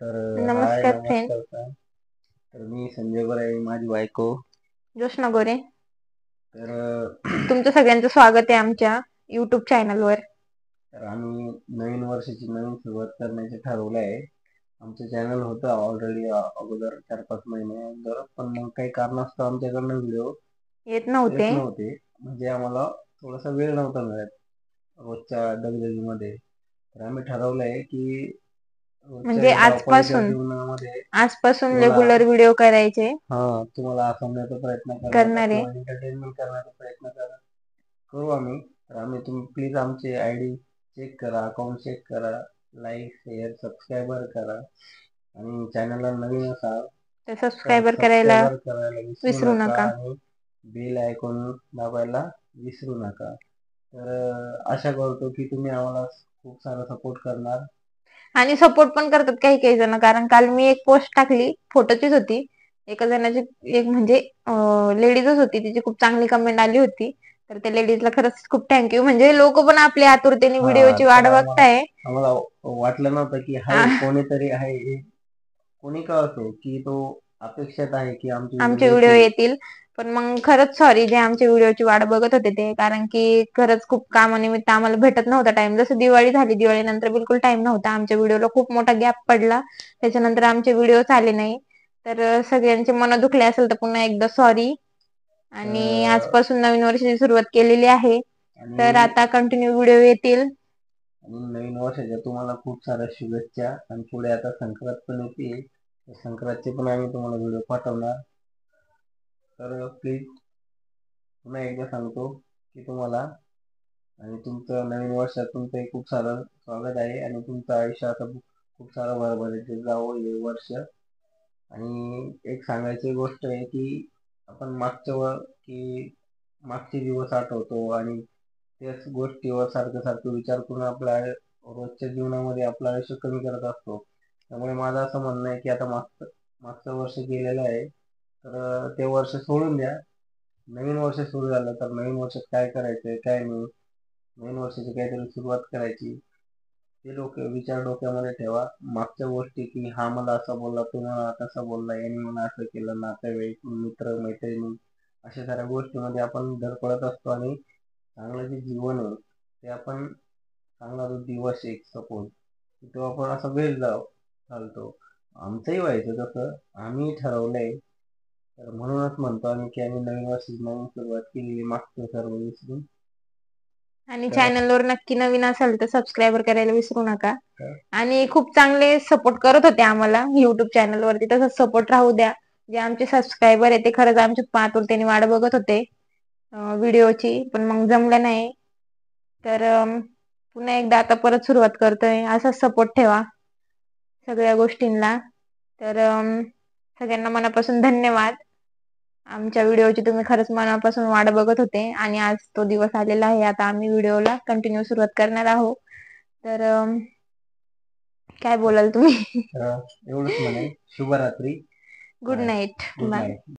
तर हाय नमस्कार फ्रेंड. नमस्कार सर. तर मी संजय गोरे आहे, माझी बायको. जोशना गोरे. तर तुमचं सगळ्यांचं स्वागत आहे आमच्या युट्यूब चॅनलवर. तर आम्ही नवीन वर्षाची नवीन सुरुवात करण्याचे ठरवलं आहे. आमचं चॅनल होतं ऑलरेडी अगोदर 4-5 महिने अगोदर, पण मग काही कारणास्तव आमच्याकडनं व्हिडिओ येत येत नव्हते. नव्हते. म्हणजे आम्हाला थोडासा वेळ नव्हता मिळत रोजच्या दगदगीमध्ये. तर आम्ही ठरवलं आहे की रोजच्या म्हणजे या धावपळीच्या आजपासून जीवनामध्ये आजपासून तुम्हाला रेग्युलर व्हिडिओ करायचे तुम्हाला हसवण्याचा प्रयत्न करण्याचा करणारे. किंवा एंटरटेनमेंट करण्याचा प्रयत्न करू आम्ही. तर तुम्ही प्लीज आमचे ID चेक करा, अकाउंट चेक करा, लाईक शेअर सबस्क्राईबर करा आणि चॅनलला नवीन असाल तर तर सबस्क्राईबर करायला सबस्क्राईबर करायला विसरू विसरू नका नका. आणि बेल आयकॉन दाबायला विसरू नका. तर आशा करतो की तुम्ही आम्हाला खूप सारा सपोर्ट करणार. आणि सपोर्ट पण करतात काही काही जण, कारण काल मी एक पोस्ट टाकली, फोटोचीच होती. एका जणाची, एक म्हणजे लेडीजच होती, तिची खूप चांगली कमेंट आली होती. तर त्या लेडीजला खरंच खूप थँक्यू. म्हणजे लोक पण आपल्या आतुरतेने व्हिडिओची तर वाट आम्हाला बघताय. आम्हाला वाटलं नव्हतं की आ, हाय कोणीतरी आहे, कोणी का असो, की तो अपेक्षित आहे की आमचे व्हिडिओ आमचे व्हिडिओ येतील. येतील. पण मग खरंच सॉरी जे आमच्या व्हिडिओची वाट बघत होते ते, कारण की खरंच खूप कामानिमित्त आम्हाला भेटत नव्हता टाइम. जसं दिवाळी झाली, दिवाळीनंतर बिलकुल टाइम नव्हता. आमच्या व्हिडिओला खूप मोठा गॅप पडला, त्याच्यानंतर आमचे व्हिडिओ आले नाही. तर सगळ्यांचे मन दुखले असेल तर पुन्हा एकदा सॉरी. आणि तर आजपासून नवीन वर्षाची सुरुवात केलेली आहे, तर आणि आता कंटिन्यू व्हिडिओ येतील. नवीन वर्षाच्या तुम्हाला खूप साऱ्या शुभेच्छा. आणि पुढे आता संक्रांत पण येते, तर संक्रांतचे पण आम्ही तुम्हाला व्हिडिओ पाठवणार. तर प्लीज पुन्हा एकदा सांगतो की तुम्हाला आणि तुमचं नवीन वर्षात तुमचं खूप सारं स्वागत आहे आणि तुमचं आयुष्य आता खूप सारं भरभराटीत जावं हे वर्ष. आणि एक सांगायची गोष्ट आहे की आपण मागचे दिवस आठवतो आणि त्याच गोष्टीवर सारखं सारखं विचार करून आपल्या रोजच्या जीवनामध्ये आपलं आयुष्य कमी करत असतो. त्यामुळे माझं असं म्हणणं आहे की आता मागचं वर्ष गेलेलं आहे, तर ते वर्ष सोडून द्या. नवीन वर्ष सुरू झालं तर नवीन वर्षात काय करायचंय काय नाही, नवीन वर्षाची काहीतरी सुरुवात करायची, ते विचार डोक्यामध्ये ठेवा. मागच्या गोष्टी की हा मला असा बोलला, तो मला तसा बोलला, यांनी मला असं केलं, नातेवाईक मित्र मैत्रिणी अशा साऱ्या गोष्टीमध्ये आपण धडपडत असतो आणि चांगलं जे जीवन आहे ते आपण, चांगला जो दिवस एक सपोज, तो आपण असा वेळ घालतो. आमचंही व्हायचं तसं, आम्ही ठरवलंय. तर म्हणूनच म्हणतो आम्ही की आम्ही नवीन वर्षाची नवीन सुरुवात केलेली, मागचं सर्व विसरून. आणि तर चॅनलवर नक्की नवीन असाल तर सबस्क्राईबर करायला विसरू नका. तर आणि खूप चांगले सपोर्ट करत होते आम्हाला युट्यूब चॅनलवरती, तसंच सपोर्ट राहू द्या. जे आमचे सबस्क्रायबर आहे ते खरंच आमची आतुरतेने वाट बघत होते व्हिडिओची, पण मग जमलं नाही. तर पुन्हा एकदा आता परत सुरुवात करतोय. असाच सपोर्ट ठेवा सगळ्या गोष्टींना. तर सगळ्यांना मनापासून धन्यवाद. आमच्या व्हिडिओची तुम्ही खरंच मनापासून वाट बघत होते आणि आज तो दिवस आलेला आहे. आता आम्ही व्हिडिओला कंटिन्यू सुरुवात करणार आहोत. तर काय बोलाल तुम्ही? एवढंच म्हणे, शुभरात्री. Good night. Good bye. Night.